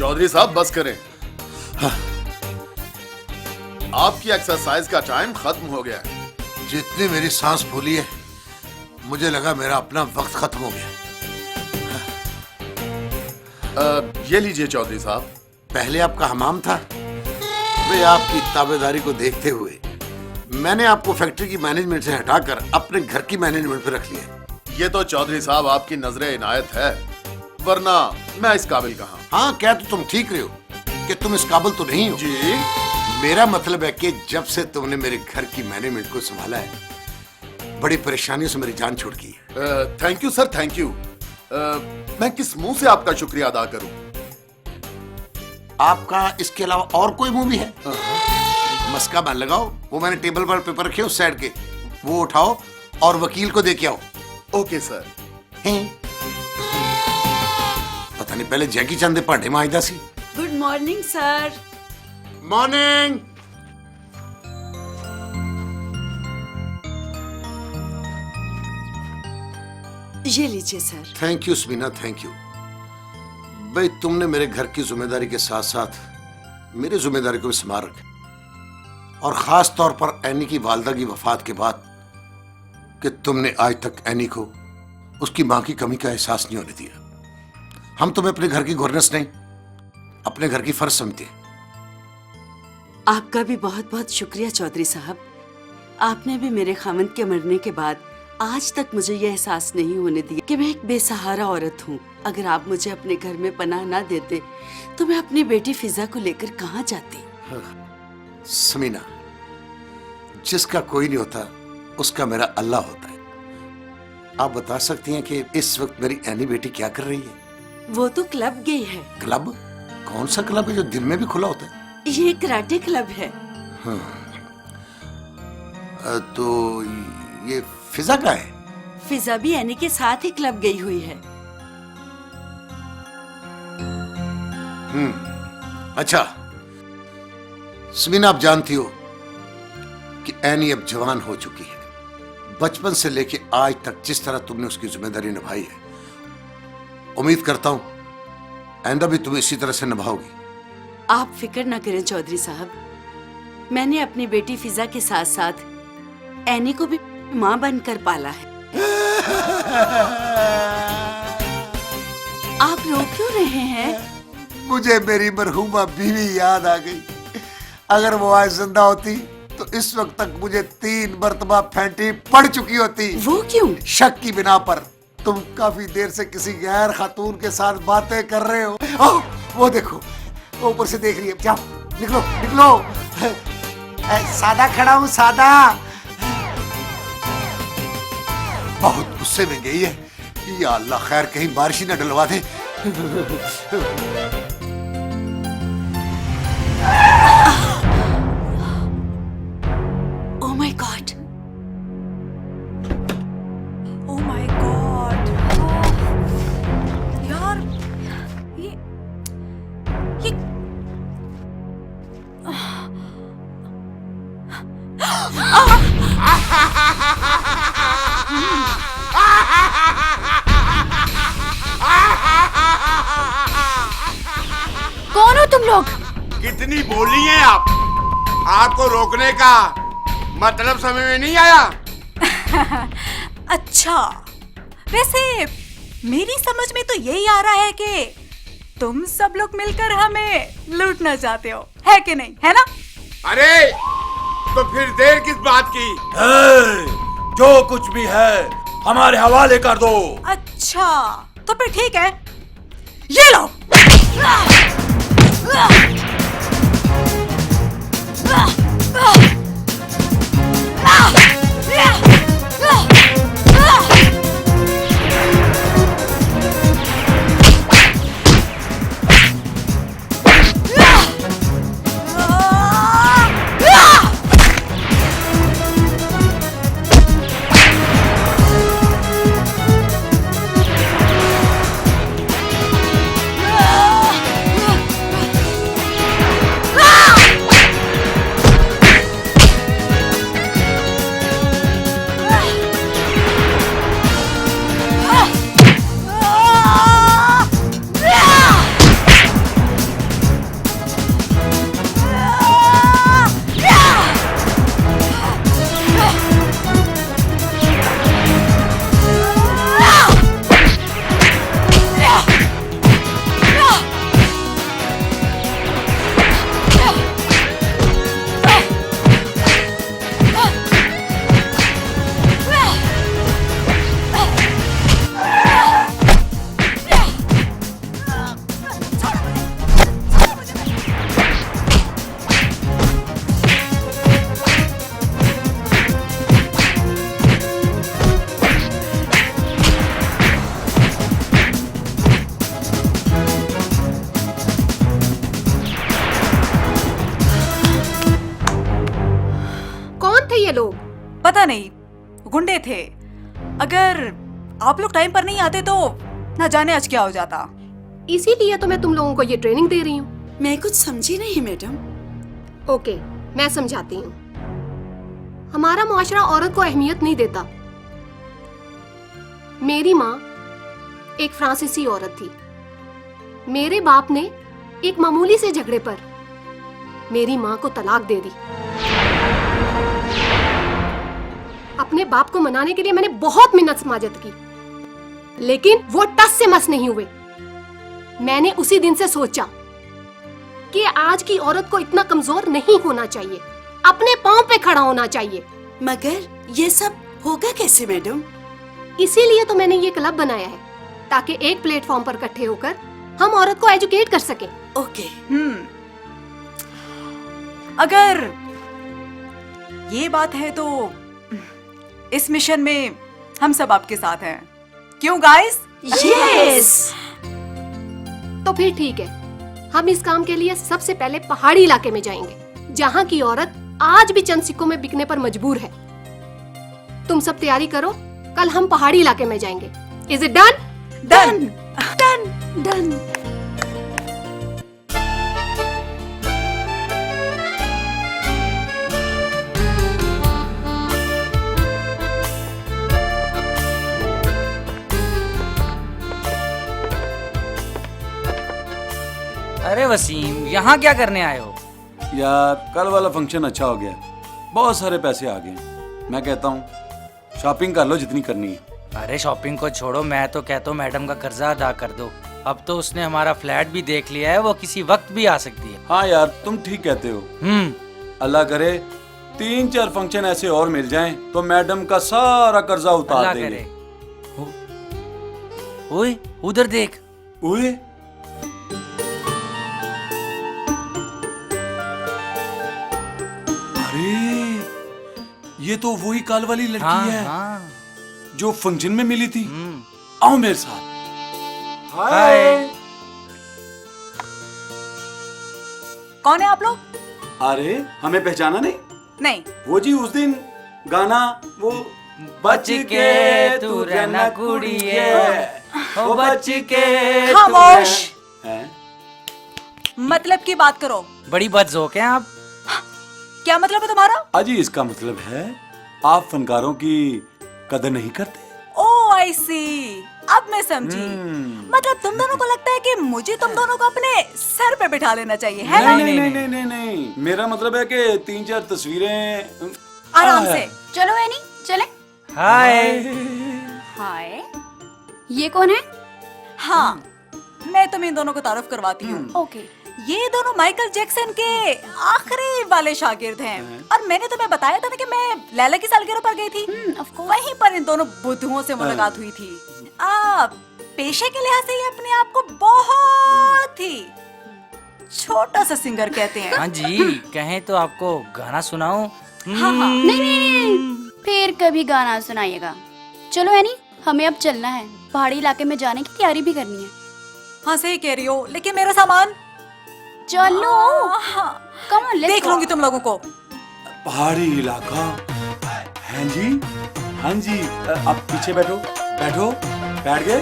चौधरी साहब बस करें। हाँ। आपकी एक्सरसाइज का टाइम खत्म हो गया है। जितनी मेरी सांस फूली है, मुझे लगा मेरा अपना वक्त खत्म हो गया। ये लीजिए चौधरी साहब। पहले आपका हमाम था, वे आपकी ताबेदारी को देखते हुए मैंने आपको फैक्ट्री की मैनेजमेंट से हटाकर अपने घर की मैनेजमेंट पर रख लिया। ये तो चौधरी साहब आपकी नजरे इनायत है, वरना मैं इस काबिल कहाँ। हाँ, क्या तो तुम ठीक रहे हो कि तुम इस काबिल तो नहीं हो। जी, मेरा मतलब है कि जब से तुमने मेरे घर की मैनेजमेंट को संभाला है, बड़ी परेशानियों से मेरी जान छूट गई है। Thank you sir, thank you. मैं किस मुंह से आपका शुक्रिया अदा करूं? आपका इसके अलावा और कोई मुंह भी है? मस्का बन लगाओ, वो मैंने टेबल पर पेपर रखे उस साइड के, वो उठाओ और वकील को दे के आओ। Okay sir. पता नहीं पहले जैकी चंद भांडे मांजदा सी। Good morning sir. मॉर्निंग। ये लीजिए sir. Thank you Samina, thank you. भाई तुमने मेरे घर की जिम्मेदारी के साथ साथ मेरी जिम्मेदारी को भी संभाल रखा, और खास तौर पर एनी की वालदा की वफात के बाद कि तुमने आज तक एनी को उसकी मां की कमी का एहसास नहीं होने दिया। हम तुम्हें अपने घर की गवर्नेंस नहीं, अपने घर की फर्ज समझते हैं। आपका भी बहुत बहुत शुक्रिया चौधरी साहब। आपने भी मेरे खामंद के मरने के बाद आज तक मुझे यह एहसास नहीं होने दिया कि मैं एक बेसहारा औरत हूँ। अगर आप मुझे अपने घर में पनाह ना देते तो मैं अपनी बेटी फिजा को लेकर कहाँ जाती। समीना, जिसका कोई नहीं होता उसका मेरा अल्लाह होता है। आप बता सकती हैं कि इस वक्त मेरी एनी बेटी क्या कर रही है? वो तो क्लब गई है। क्लब? कौन सा क्लब है जो दिन में भी खुला होता है? ये कराटे क्लब है। हाँ। तो ये फिजा का है? फिजा भी एनी के साथ ही क्लब गई हुई है। अच्छा समीना, आप जानती हो कि एनी अब जवान हो चुकी है। बचपन से लेके आज तक जिस तरह तुमने उसकी जिम्मेदारी निभाई है, उम्मीद करता हूं आइंदा भी तुम इसी तरह से निभाओगी। आप फिक्र न करें चौधरी साहब, मैंने अपनी बेटी फिजा के साथ साथ एनी को भी मां बनकर पाला है। आप रो क्यों रहे हैं? मुझे मेरी मरहूमा बीवी याद आ गई। अगर वो आज जिंदा होती तो इस वक्त तक मुझे 3 मरतबा फैंटी पड़ चुकी होती। वो क्यों? शक की बिना पर तुम काफी देर से किसी गैर खातून के साथ बातें कर रहे हो। ओह, वो देखो, वो ऊपर से देख रही है। जाओ निकलो निकलो। सादा खड़ा हूँ, सादा। बहुत गुस्से में गई है। या अल्लाह खैर कहीं बारिश ही न डलवा दे। Oh my God! Oh my God! यार ये कौन हो तुम लोग? कितनी बोली हैं आप? आपको रोकने का मतलब समझ में नहीं आया? अच्छा, वैसे मेरी समझ में तो यही आ रहा है कि तुम सब लोग मिलकर हमें लूटना चाहते हो, है कि नहीं, है ना? अरे तो फिर देर किस बात की? जो कुछ भी है हमारे हवाले कर दो। अच्छा, तो फिर ठीक है, ये लो। नहीं, गुंडे थे। अगर आप लोग टाइम पर नहीं आते तो ना जाने आज क्या हो जाता। इसीलिए तो मैं तुम लोगों को ये ट्रेनिंग दे रही हूँ। मैं कुछ समझी नहीं मैडम। ओके, मैं समझाती हूँ। हमारा मुआशरा औरत को अहमियत नहीं देता। मेरी माँ एक फ्रांसीसी औरत थी। मेरे बाप ने एक मामूली से झगड़े पर मेरी माँ को तलाक दे दी। अपने बाप को मनाने के लिए मैंने बहुत मिन्नत समाजत की, लेकिन वो टस से मस नहीं हुए। मैंने उसी दिन से सोचा कि आज की औरत को इतना कमजोर नहीं होना चाहिए, अपने पांव पे खड़ा होना चाहिए। मगर ये सब होगा कैसे मैडम? इसीलिए तो मैंने ये क्लब बनाया है, ताकि एक प्लेटफॉर्म पर इकट्ठे होकर हम औरत को एजुकेट कर सकें। ओके। अगर ये बात है तो इस मिशन में हम सब आपके साथ हैं। क्यों गाइस? यस। तो फिर ठीक है, हम इस काम के लिए सबसे पहले पहाड़ी इलाके में जाएंगे, जहाँ की औरत आज भी चंद सिक्कों में बिकने पर मजबूर है। तुम सब तैयारी करो, कल हम पहाड़ी इलाके में जाएंगे। Is it done? Done done done. अरे वसीम, यहाँ क्या करने आए हो? यार कल वाला फंक्शन अच्छा हो गया, बहुत सारे पैसे आ गए। मैं कहता हूँ शॉपिंग कर लो जितनी करनी है। अरे शॉपिंग को छोड़ो, मैं तो कहता हूँ मैडम का कर्जा अदा कर दो। अब तो उसने हमारा फ्लैट भी देख लिया है, वो किसी वक्त भी आ सकती है। हाँ यार तुम ठीक कहते हो। अल्लाह करे 3-4 फंक्शन ऐसे और मिल जाएं तो मैडम का सारा कर्जा उतार अल्लाह देंगे। करे। ओए उधर देख। ओए अरे ये तो वही काल वाली लड़की हाँ, है हाँ। जो फंक्शन में मिली थी। आओ मेरे साथ। हाय। कौन है आप लोग? अरे हमें पहचाना नहीं? नहीं। वो जी उस दिन गाना वो बच के तू रहना कुड़िए, ओ बच के तू खामोश। हैं? मतलब की बात करो। बड़ी बदजोक हैं आप। क्या मतलब है तुम्हारा? अजी इसका मतलब है आप फनकारों की कदर नहीं करते। ओ आई सी, अब मैं समझी। मतलब तुम दोनों को लगता है कि मुझे तुम दोनों को अपने सर पे बिठा लेना चाहिए, है ना? नहीं नहीं नहीं नहीं नहीं, मेरा मतलब है कि 3-4 तस्वीरें आराम से। चलो एनी, चले। हाय। हाय, ये कौन है? हाँ, मैं तुम्हें इन दोनों को तारुफ करवाती हूँ। ओके। ये दोनों माइकल जैक्सन के आखिरी वाले शागिर्द हैं। और मैंने तुम्हें बताया था ना कि मैं लैला की सालगिरह पर गई थी। वहीं पर इन दोनों बुद्धुओं से मुलाकात हुई थी। पेशे के लिहाज से ये अपने आप को बहुत ही छोटा सा सिंगर कहते हैं। हाँ जी, कहें तो आपको गाना सुनाऊं? हाँ हाँ। नहीं, फिर कभी गाना सुनाइएगा। चलो एनी, हमें अब चलना है, पहाड़ी इलाके में जाने की तैयारी भी करनी है। हाँ सही कह रही हो, लेकिन मेरा सामान। चलो कम ऑन, देख लूंगी तुम लोगों को। पहाड़ी इलाका। हाँ जी हाँ जी, आप पीछे बैठो बैठो। बैठ गए?